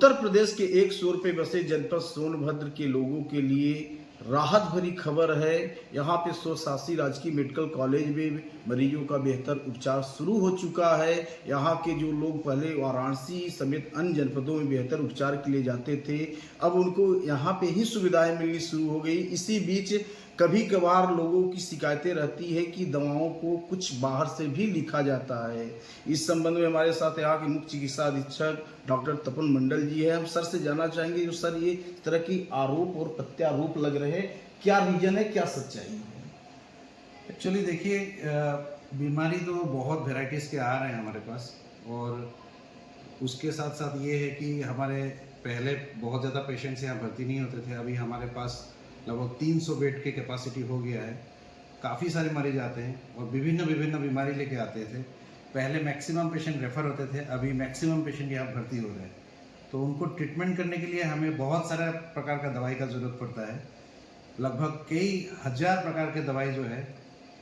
उत्तर प्रदेश के एक शोर पे बसे जनपद सोनभद्र के लोगों के लिए राहत भरी खबर है। यहाँ पे स्वशासी राजकीय मेडिकल कॉलेज में मरीजों का बेहतर उपचार शुरू हो चुका है। यहाँ के जो लोग पहले वाराणसी समेत अन्य जनपदों में बेहतर उपचार के लिए जाते थे, अब उनको यहाँ पे ही सुविधाएं मिलनी शुरू हो गई। इसी बीच कभी कभार लोगों की शिकायतें रहती है कि दवाओं को कुछ बाहर से भी लिखा जाता है। इस संबंध में हमारे साथ यहाँ के मुख्य चिकित्सा अधीक्षक डॉक्टर तपन मंडल जी है। हम सर से जानना चाहेंगे, जो सर ये तरह की आरोप और प्रत्यारोप लग रहे हैं, क्या रीजन है, क्या सच्चाई है? एक्चुअली देखिए, बीमारी तो बहुत वेराइटीज़ के आ रहे हैं हमारे पास, और उसके साथ साथ ये है कि हमारे पहले बहुत ज़्यादा पेशेंट्स यहाँ भर्ती नहीं होते थे। अभी हमारे पास लगभग 300 बेड की कैपेसिटी हो गया है। काफ़ी सारे मरीज आते हैं और विभिन्न विभिन्न बीमारी लेके आते थे। पहले मैक्सिमम पेशेंट रेफ़र होते थे, अभी मैक्सिमम पेशेंट यहाँ भर्ती हो रहे हैं। तो उनको ट्रीटमेंट करने के लिए हमें बहुत सारा प्रकार का दवाई का ज़रूरत पड़ता है। लगभग कई हज़ार प्रकार के दवाई जो है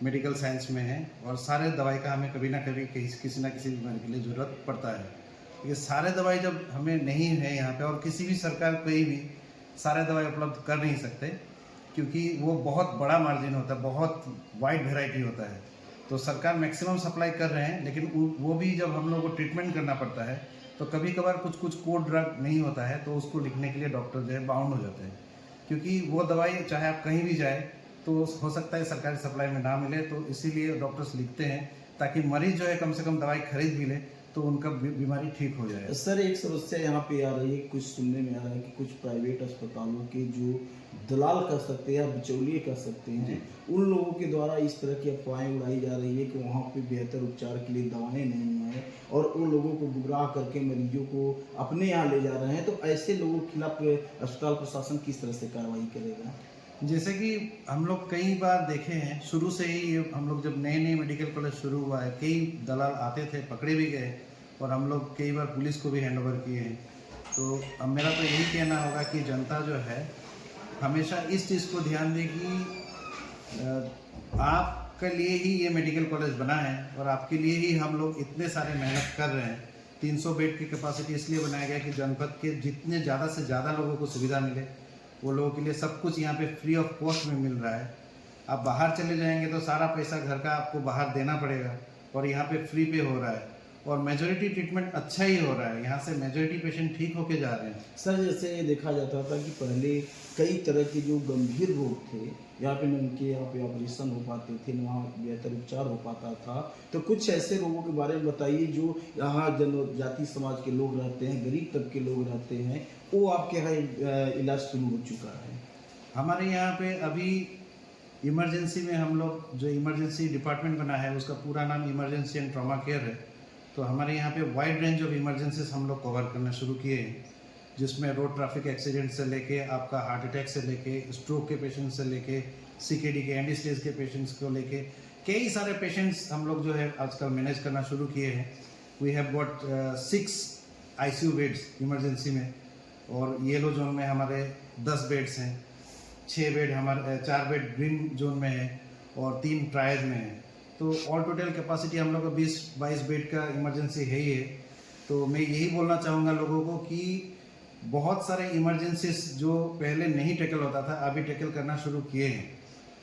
मेडिकल साइंस में है, और सारे दवाई का हमें कभी ना कभी किसी ना किसी बीमारी के लिए ज़रूरत पड़ता है। ये सारे दवाई जब हमें नहीं है यहाँ पे, और किसी भी सरकार कोई भी सारे दवाई उपलब्ध कर नहीं सकते, क्योंकि वो बहुत बड़ा मार्जिन होता है, बहुत वाइड वैरायटी होता है। तो सरकार मैक्सिमम सप्लाई कर रहे हैं, लेकिन वो भी जब हम लोगों को ट्रीटमेंट करना पड़ता है तो कभी कभार कुछ कोड ड्रग नहीं होता है, तो उसको लिखने के लिए डॉक्टर जो है बाउंड हो जाते हैं, क्योंकि वो दवाई चाहे आप कहीं भी जाए तो हो सकता है सरकारी सप्लाई में ना मिले। तो इसीलिए डॉक्टर्स लिखते हैं ताकि मरीज जो है कम से कम दवाई खरीद भी ले तो उनका बीमारी ठीक हो जाए। सर, एक समस्या यहाँ पे आ रही है, कुछ सुनने में आ रहा है कि कुछ प्राइवेट अस्पतालों के जो दलाल कर सकते हैं या बिचौलिए कर सकते हैं, उन लोगों के द्वारा इस तरह की अफवाहें उड़ाई जा रही है कि वहाँ पे बेहतर उपचार के लिए दवाएं नहीं हैं और उन लोगों को गुमराह करके मरीजों को अपने यहाँ ले जा रहे हैं। तो ऐसे लोगों के खिलाफ अस्पताल प्रशासन किस तरह से कार्रवाई करेगा? जैसे कि हम लोग कई बार देखे हैं, शुरू से ही हम लोग जब नए नए मेडिकल कॉलेज शुरू हुआ है, कई दलाल आते थे, पकड़े भी गए, और हम लोग कई बार पुलिस को भी हैंडओवर किए हैं। तो अब मेरा तो यही कहना होगा कि जनता जो है हमेशा इस चीज़ को ध्यान दे कि आपके लिए ही ये मेडिकल कॉलेज बना है और आपके लिए ही हम लोग इतने सारे मेहनत कर रहे हैं। 300 बेड की कैपेसिटी इसलिए बनाया गया कि जनपद के जितने ज़्यादा से ज़्यादा लोगों को सुविधा मिले, वो लोगों के लिए सब कुछ यहाँ पे फ्री ऑफ कॉस्ट में मिल रहा है। आप बाहर चले जाएंगे तो सारा पैसा घर का आपको बाहर देना पड़ेगा, और यहाँ पे फ्री पे हो रहा है, और मेजॉरिटी ट्रीटमेंट अच्छा ही हो रहा है। यहाँ से मेजॉरिटी पेशेंट ठीक होके जा रहे हैं। सर, जैसे ये देखा जाता था कि पहले कई तरह के जो गंभीर रोग थे, यहाँ पे न उनके यहाँ पे ऑपरेशन हो पाते थे, न वहाँ बेहतर उपचार हो पाता था। तो कुछ ऐसे रोगों के बारे में बताइए जो यहाँ जनजाति समाज के लोग रहते हैं, गरीब तबके के लोग रहते हैं, वो आपके यहाँ इलाज शुरू हो चुका है? हमारे यहाँ पे अभी इमरजेंसी में हम लोग जो इमरजेंसी डिपार्टमेंट बना है उसका पूरा नाम इमरजेंसी एंड ट्रॉमा केयर है। तो हमारे यहाँ पे वाइड रेंज ऑफ इमरजेंसीज हम लोग कवर करना शुरू किए हैं, जिसमें रोड ट्रैफिक एक्सीडेंट से लेके आपका हार्ट अटैक से लेके स्ट्रोक के पेशेंट से लेके सीकेडी के एंड स्टेज के पेशेंट्स को लेके कई सारे पेशेंट्स हम लोग जो है आजकल मैनेज करना शुरू किए हैं। We have got 6 ICU beds emergency में, और येलो जोन में हमारे 10 बेड्स हैं, 6 बेड हमारे 4 बेड ग्रीन जोन में है, और 3 ट्रायज में है। तो ऑल टोटल कैपेसिटी हम लोग का 20-22 बेड का इमरजेंसी है ही है। तो मैं यही बोलना चाहूँगा लोगों को कि बहुत सारे इमरजेंसीज जो पहले नहीं टैकल होता था अभी टैकल करना शुरू किए हैं,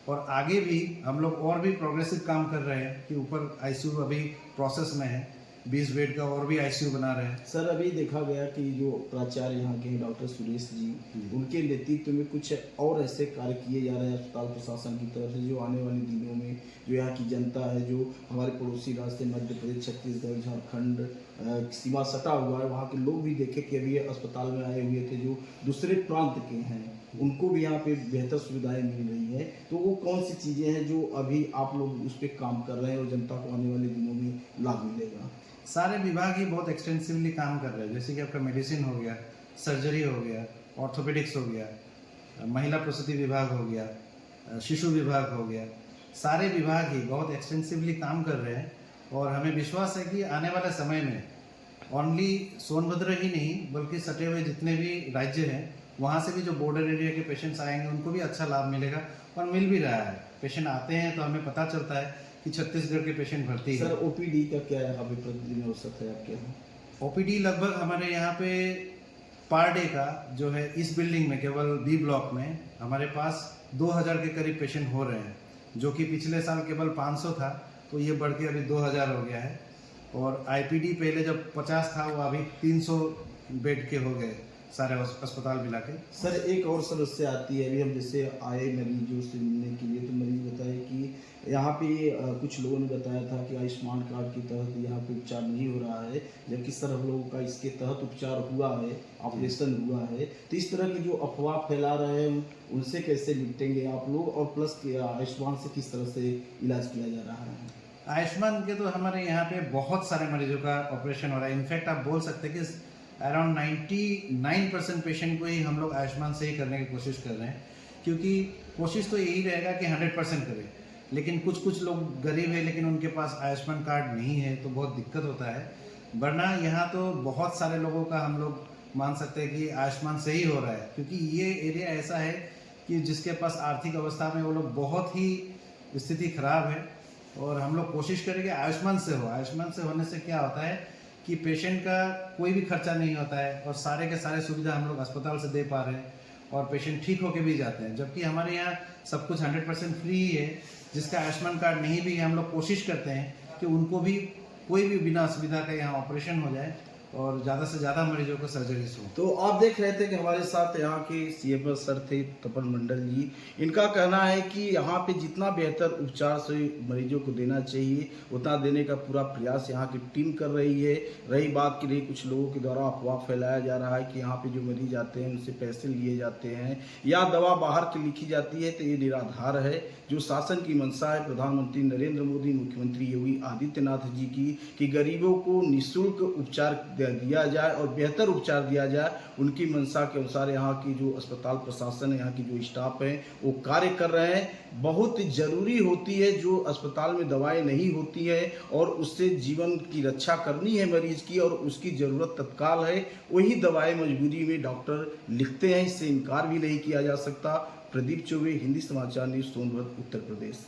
और आगे भी हम लोग और भी प्रोग्रेसिव काम कर रहे हैं कि ऊपर ICU अभी प्रोसेस में है, 20 बेड का और भी ICU बना रहे हैं। सर, अभी देखा गया कि जो प्राचार्य यहाँ के डॉक्टर सुरेश जी, उनके नेतृत्व में कुछ और ऐसे कार्य किए जा रहे हैं अस्पताल प्रशासन की तरफ से, जो आने वाले दिनों में जो यहाँ की जनता है, जो हमारे पड़ोसी राज्य मध्य प्रदेश, छत्तीसगढ़, झारखंड सीमा सटा हुआ है, वहाँ के लोग भी देखे कि अभी अस्पताल में आए हुए थे जो दूसरे प्रांत के हैं, उनको भी यहाँ पे बेहतर सुविधाएं मिल रही है। तो वो कौन सी चीज़ें हैं जो अभी आप लोग उस पर काम कर रहे हैं और जनता को आने वाले दिनों में लाभ मिलेगा? सारे विभाग ही बहुत एक्सटेंसिवली काम कर रहे हैं, जैसे कि आपका मेडिसिन हो गया, सर्जरी हो गया, ऑर्थोपेडिक्स हो गया, महिला प्रसूति विभाग हो गया, शिशु विभाग हो गया। सारे विभाग ही बहुत एक्सटेंसिवली काम कर रहे हैं, और हमें विश्वास है कि आने वाले समय में ओनली सोनभद्र ही नहीं बल्कि सटे हुए जितने भी राज्य हैं वहाँ से भी जो बॉर्डर एरिया के पेशेंट्स आएंगे उनको भी अच्छा लाभ मिलेगा, और मिल भी रहा है। पेशेंट आते हैं तो हमें पता चलता है कि छत्तीसगढ़ के पेशेंट भर्ती है। सर, OPD का क्या है अभी प्रतिदिन औसत है आपके यहाँ? OPD लगभग हमारे यहाँ पे पर डे का जो है इस बिल्डिंग में केवल बी ब्लॉक में हमारे पास 2000 के करीब पेशेंट हो रहे हैं, जो कि पिछले साल केवल 500 था, तो ये बढ़ के अभी 2000 हो गया है। और आईपीडी पहले जब 50 था वो अभी 300 बेड के हो गए सारे अस्पताल मिला के। सर एक और समस्या आती है, अभी हम जैसे आए मरीजों से मिलने के लिए, तो मरीज बताए कि यहाँ पे कुछ लोगों ने बताया था कि आयुष्मान कार्ड के तहत यहाँ पे उपचार नहीं हो रहा है, जबकि सर हम लोगों का इसके तहत उपचार हुआ है, ऑपरेशन हुआ है। तो इस तरह की जो अफवाह फैला रहे हैं उनसे कैसे निपटेंगे आप लोग, और प्लस आयुष्मान से किस तरह से इलाज किया जा रहा है? आयुष्मान के तो हमारे यहाँ पे बहुत सारे मरीजों का ऑपरेशन हो रहा है। इनफैक्ट आप बोल सकते हैं कि अराउंड 99% पेशेंट को ही हम लोग आयुष्मान से ही करने की कोशिश कर रहे हैं, क्योंकि कोशिश तो यही रहेगा कि 100% करें। लेकिन कुछ लोग गरीब है लेकिन उनके पास आयुष्मान कार्ड नहीं है, तो बहुत दिक्कत होता है। वरना यहाँ तो बहुत सारे लोगों का हम लोग मान सकते हैं कि आयुष्मान से ही हो रहा है, क्योंकि ये एरिया ऐसा है कि जिसके पास आर्थिक अवस्था में वो लोग बहुत ही स्थिति खराब है, और हम लोग कोशिश करेंगे आयुष्मान से हो। आयुष्मान से होने से क्या होता है कि पेशेंट का कोई भी खर्चा नहीं होता है, और सारे के सारे सुविधा हम लोग अस्पताल से दे पा रहे हैं, और पेशेंट ठीक होके भी जाते हैं। जबकि हमारे यहाँ सब कुछ 100% फ्री ही है। जिसका आयुष्मान कार्ड नहीं भी है, हम लोग कोशिश करते हैं कि उनको भी कोई भी बिना असुविधा का यहाँ ऑपरेशन हो जाए और ज़्यादा से ज़्यादा मरीजों को सर्जरीज हो। तो आप देख रहे थे कि हमारे साथ यहाँ के सीएमएस सर थे तपन मंडल जी। इनका कहना है कि यहाँ पे जितना बेहतर उपचार से मरीजों को देना चाहिए उतना देने का पूरा प्रयास यहाँ की टीम कर रही है। रही बात की रही कुछ लोगों के द्वारा अफवाह फैलाया जा रहा है कि यहाँ पे जो मरीज आते हैं उनसे पैसे लिए जाते हैं या दवा बाहर की लिखी जाती है, तो ये निराधार है। जो शासन की मंशा है प्रधानमंत्री नरेंद्र मोदी, मुख्यमंत्री योगी आदित्यनाथ जी की, कि गरीबों को निःशुल्क उपचार दिया जाए और बेहतर उपचार दिया जाए, उनकी मंशा के अनुसार यहाँ की जो अस्पताल प्रशासन है, यहाँ की जो स्टाफ है वो कार्य कर रहे हैं। बहुत जरूरी होती है जो अस्पताल में दवाएं नहीं होती है और उससे जीवन की रक्षा करनी है मरीज की, और उसकी ज़रूरत तत्काल है, वही दवाएं मजबूरी में डॉक्टर लिखते हैं, इससे इनकार भी नहीं किया जा सकता। प्रदीप चौबे, हिंदी समाचार न्यूज़, सोनभद्र, उत्तर प्रदेश।